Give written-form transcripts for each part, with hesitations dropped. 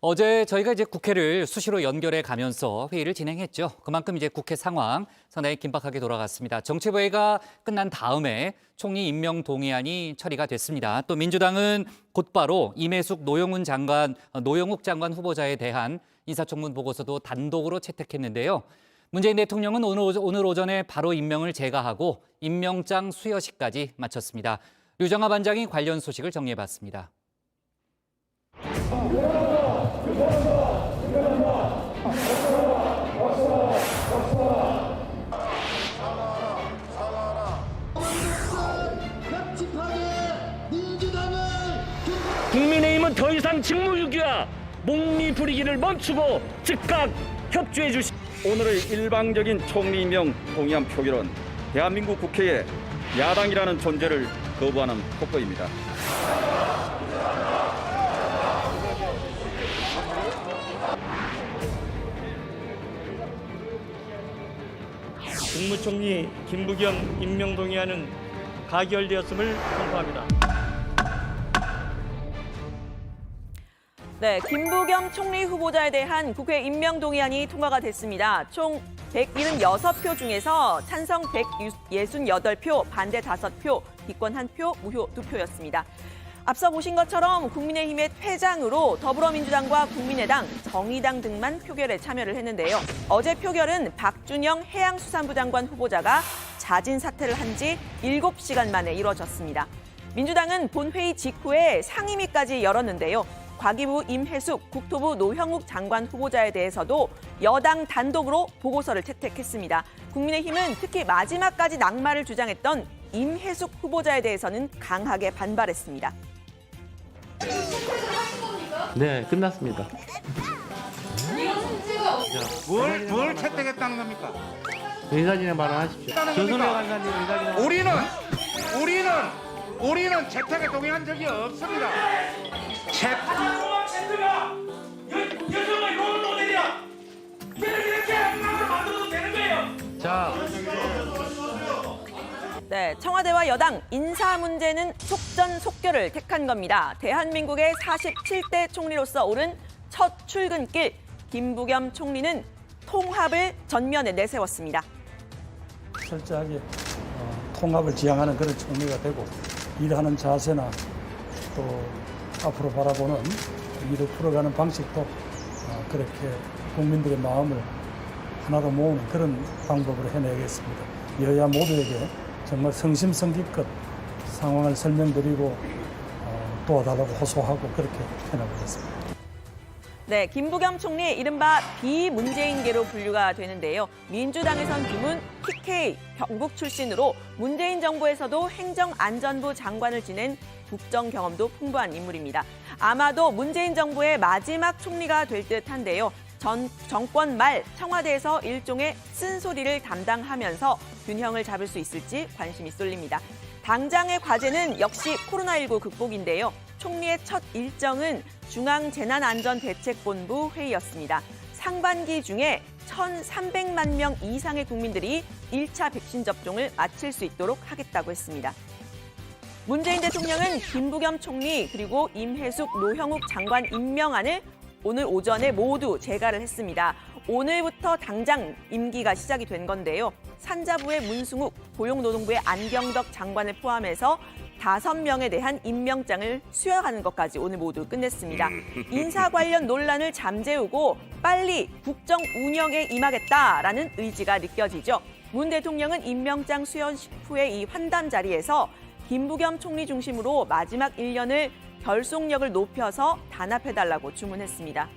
어제 저희가 국회를 수시로 연결해 가면서 회의를 진행했죠. 그만큼 국회 상황 상당히 긴박하게 돌아갔습니다. 정치부회가 끝난 다음에 총리 임명 동의안이 처리가 됐습니다. 또 민주당은 곧바로 임혜숙 노영욱 장관 후보자에 대한 인사청문 보고서도 단독으로 채택했는데요. 문재인 대통령은 오늘 오전에 바로 임명을 제거하고 임명장 수여식까지 마쳤습니다. 류정아 반장이 관련 소식을 정리해봤습니다. 국민의힘은 더 이상 직무유기와 목리 부리기를 멈추고 즉각 협조해 주시. 오늘의 일방적인 총리 임명 동의안 표결은 대한민국 국회에 야당이라는 존재를 거부하는 폭거입니다. 국무총리 김부겸 임명 동의안은 가결되었음을 선포합니다. 네, 김부겸 총리 후보자에 대한 국회 임명 동의안이 통과가 됐습니다. 총 176표 중에서 찬성 168표, 반대 5표, 기권 1표, 무효 2표였습니다. 앞서 보신 것처럼 국민의힘의 퇴장으로 더불어민주당과 국민의당, 정의당 등만 표결에 참여를 했는데요. 어제 표결은 박준영 해양수산부 장관 후보자가 자진 사퇴를 한 지 7시간 만에 이루어졌습니다. 민주당은 본회의 직후에 상임위까지 열었는데요. 과기부 임혜숙, 국토부 노형욱 장관 후보자에 대해서도 여당 단독으로 보고서를 채택했습니다. 국민의힘은 특히 마지막까지 낙마를 주장했던 임혜숙 후보자에 대해서는 강하게 반발했습니다. 네, 끝났습니다. 뭘 채택했다는 겁니까? 의사진행 발언하십시오. 조선의 간사님 의사진행. 우리는 채택에 동의한 적이 없습니다. 채택가 여성의 롤 모델이야. 이렇게 만들어도 되는 거예요. 자, 네, 청와대와 여당 인사 문제는 속전속결을 택한 겁니다. 대한민국의 47대 총리로서 오른 첫 출근길, 김부겸 총리는 통합을 전면에 내세웠습니다. 철저하게 통합을 지향하는 그런 총리가 되고 일하는 자세나 또 앞으로 바라보는 일을 풀어가는 방식도 그렇게 국민들의 마음을 하나로 모으는 그런 방법으로 해내겠습니다. 여야 모두에게 정말 성심성의껏 상황을 설명드리고 도와달라고 호소하고 그렇게 해나가겠습니다. 네, 김부겸 총리 이른바 비문재인계로 분류가 되는데요. 민주당에선 드문 PK 경북 출신으로 문재인 정부에서도 행정안전부 장관을 지낸 국정 경험도 풍부한 인물입니다. 아마도 문재인 정부의 마지막 총리가 될 듯한데요. 정권 말 청와대에서 일종의 쓴소리를 담당하면서 균형을 잡을 수 있을지 관심이 쏠립니다. 당장의 과제는 역시 코로나19 극복인데요. 총리의 첫 일정은 중앙재난안전대책본부 회의였습니다. 상반기 중에 1,300만 명 이상의 국민들이 1차 백신 접종을 마칠 수 있도록 하겠다고 했습니다. 문재인 대통령은 김부겸 총리 그리고 임혜숙, 노형욱 장관 임명안을 오늘 오전에 모두 재가를 했습니다. 오늘부터 당장 임기가 시작이 된 건데요. 산자부의 문승욱, 고용노동부의 안경덕 장관을 포함해서 5명에 대한 임명장을 수여하는 것까지 오늘 모두 끝냈습니다. 인사 관련 논란을 잠재우고 빨리 국정 운영에 임하겠다라는 의지가 느껴지죠. 문 대통령은 임명장 수여식 후에 이 환담 자리에서 김부겸 총리 중심으로 마지막 1년을 결속력을 높여서 단합해달라고 주문했습니다.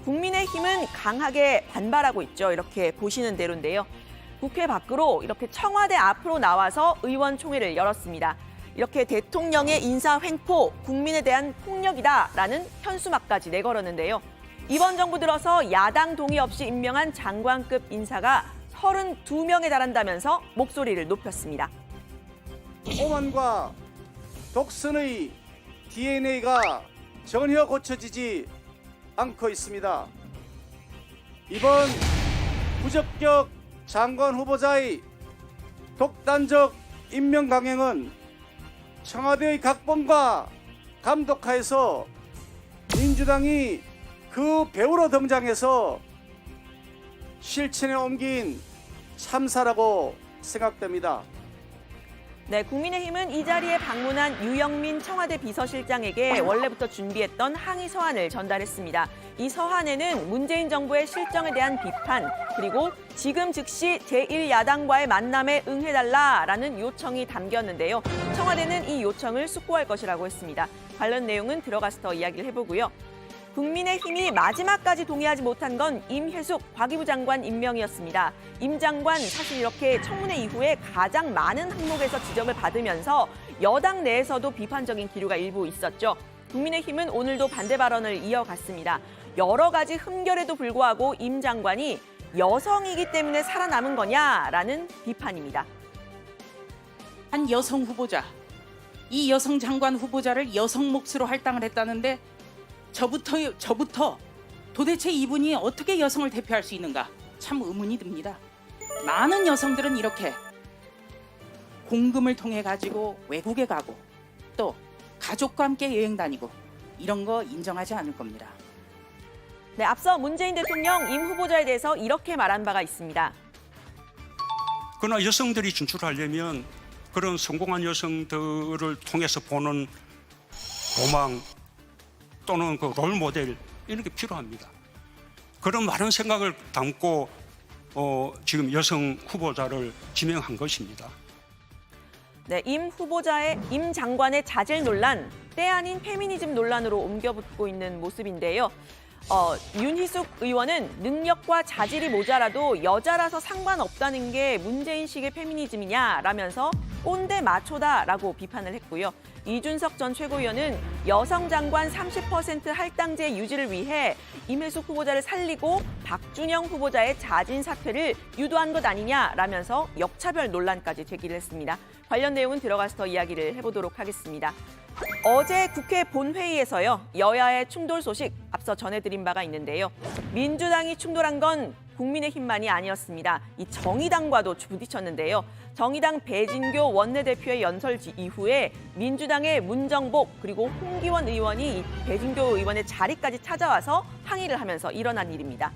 국민의힘은 강하게 반발하고 있죠. 이렇게 보시는 대로인데요. 국회 밖으로 이렇게 청와대 앞으로 나와서 의원총회를 열었습니다. 이렇게 대통령의 인사 횡포, 국민에 대한 폭력이다라는 현수막까지 내걸었는데요. 이번 정부 들어서 야당 동의 없이 임명한 장관급 인사가 32명에 달한다면서 목소리를 높였습니다. 오만과 독선의 DNA가 전혀 고쳐지지 않고 있습니다. 이번 부적격 장관 후보자의 독단적 임명 강행은 청와대의 각본과 감독하에서 민주당이 그 배우로 등장해서 실천에 옮긴 참사라고 생각됩니다. 네, 국민의힘은 이 자리에 방문한 유영민 청와대 비서실장에게 원래부터 준비했던 항의 서한을 전달했습니다. 이 서한에는 문재인 정부의 실정에 대한 비판, 그리고 지금 즉시 제1야당과의 만남에 응해달라라는 요청이 담겼는데요. 청와대는 이 요청을 숙고할 것이라고 했습니다. 관련 내용은 들어가서 더 이야기를 해보고요. 국민의힘이 마지막까지 동의하지 못한 건 임혜숙 과기부 장관 임명이었습니다. 임 장관 사실 이렇게 청문회 이후에 가장 많은 항목에서 지적을 받으면서 여당 내에서도 비판적인 기류가 일부 있었죠. 국민의힘은 오늘도 반대 발언을 이어갔습니다. 여러 가지 흠결에도 불구하고 임 장관이 여성이기 때문에 살아남은 거냐라는 비판입니다. 한 여성 후보자, 이 여성 장관 후보자를 여성 몫으로 할당을 했다는데 저부터 도대체 이분이 어떻게 여성을 대표할 수 있는가 참 의문이 듭니다. 많은 여성들은 이렇게 공금을 통해 가지고 외국에 가고 또 가족과 함께 여행 다니고 이런 거 인정하지 않을 겁니다. 네, 앞서 문재인 대통령 임 후보자에 대해서 이렇게 말한 바가 있습니다. 그러나 여성들이 진출하려면 그런 성공한 여성들을 통해서 보는 도망 또는 그 롤 모델 이런 게 필요합니다. 그런 많은 생각을 담고 지금 여성 후보자를 지명한 것입니다. 네, 임 장관의 자질 논란, 때 아닌 페미니즘 논란으로 옮겨붙고 있는 모습인데요. 윤희숙 의원은 능력과 자질이 모자라도 여자라서 상관없다는 게 문재인식의 페미니즘이냐라면서 꼰대 마초다라고 비판을 했고요. 이준석 전 최고위원은 여성 장관 30% 할당제 유지를 위해 임혜숙 후보자를 살리고 박준영 후보자의 자진 사퇴를 유도한 것 아니냐라면서 역차별 논란까지 제기를 했습니다. 관련 내용은 들어가서 더 이야기를 해보도록 하겠습니다. 어제 국회 본회의에서요, 여야의 충돌 소식 앞서 전해드린 바가 있는데요. 민주당이 충돌한 건 국민의힘만이 아니었습니다. 이 정의당과도 부딪혔는데요. 정의당 배진교 원내대표의 연설 이후에 민주당의 문정복 그리고 홍기원 의원이 배진교 의원의 자리까지 찾아와서 항의를 하면서 일어난 일입니다.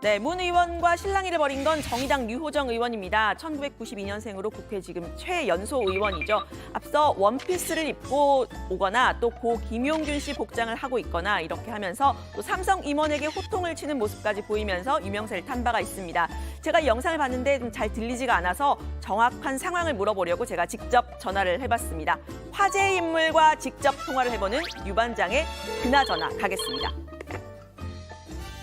네, 문 의원과 실랑이를 벌인 건 정의당 유호정 의원입니다. 1992년생으로 국회 지금 최연소 의원이죠. 앞서 원피스를 입고 오거나 또 고 김용균 씨 복장을 하고 있거나 이렇게 하면서 또 삼성 임원에게 호통을 치는 모습까지 보이면서 유명세를 탄 바가 있습니다. 제가 이 영상을 봤는데 좀 잘 들리지가 않아서 정확한 상황을 물어보려고 제가 직접 전화를 해봤습니다. 화제의 인물과 직접 통화를 해보는 유반장의 그나저나 가겠습니다.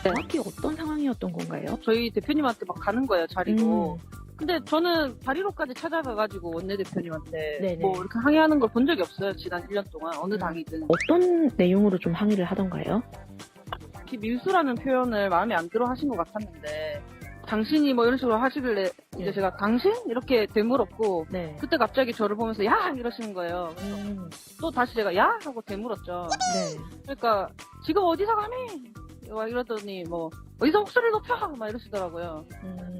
정확히 어떤 상황이었던 건가요? 저희 대표님한테 막 가는 거예요, 자리로. 근데 저는 자리로까지 찾아가가지고 원내대표님한테 네네. 뭐 이렇게 항의하는 걸 본 적이 없어요, 지난 1년 동안. 어느 당이든. 어떤 내용으로 좀 항의를 하던가요? 특히 밀수라는 표현을 마음에 안 들어 하신 것 같았는데, 당신이 뭐 이런 식으로 하시길래 이제 제가 당신? 이렇게 되물었고, 네. 그때 갑자기 저를 보면서 야! 이러시는 거예요. 또 다시 제가 야! 하고 되물었죠. 네. 그러니까 지금 어디서 감히? 막 이러더니 뭐 어디서 목소리를 높여 막 이러시더라고요.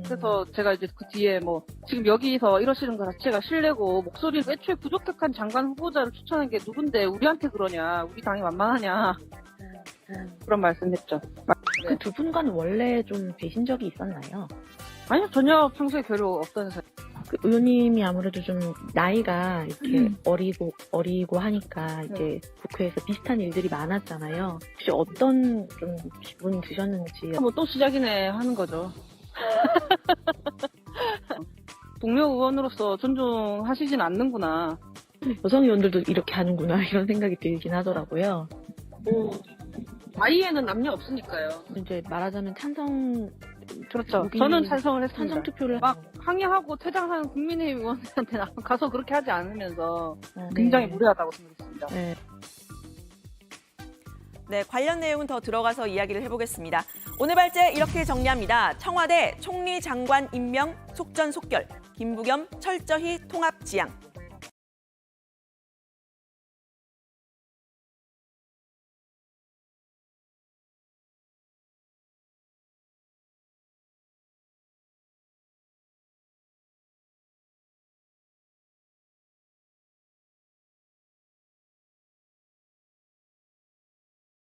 그래서 제가 이제 그 뒤에 뭐 지금 여기서 이러시는 거 자체가 실례고 목소리 애초에 부족한 장관 후보자를 추천한 게 누군데 우리한테 그러냐, 우리 당이 만만하냐 그런 말씀했죠. 그 두 분과는 원래 좀 뵈신 적이 있었나요? 아니요, 전혀 평소에 별로 없던 사람. 그 의원님이 아무래도 좀 나이가 이렇게 어리고 하니까 이제 국회에서 비슷한 일들이 많았잖아요. 혹시 어떤 좀 기분 드셨는지. 뭐 또 시작이네 하는 거죠. 동료 의원으로서 존중하시진 않는구나. 여성 의원들도 이렇게 하는구나 이런 생각이 들긴 하더라고요. 아이에는 남녀 없으니까요. 이제 말하자면 찬성. 그렇죠. 저는 찬성을 했습니다. 찬성 투표를 막 항의하고 퇴장한 국민의힘 의원들한테 가서 그렇게 하지 않으면서 네. 굉장히 무례하다고 생각했습니다. 네. 네, 관련 내용은 더 들어가서 이야기를 해보겠습니다. 오늘 발제 이렇게 정리합니다. 청와대 총리 장관 임명 속전속결. 김부겸 철저히 통합 지향.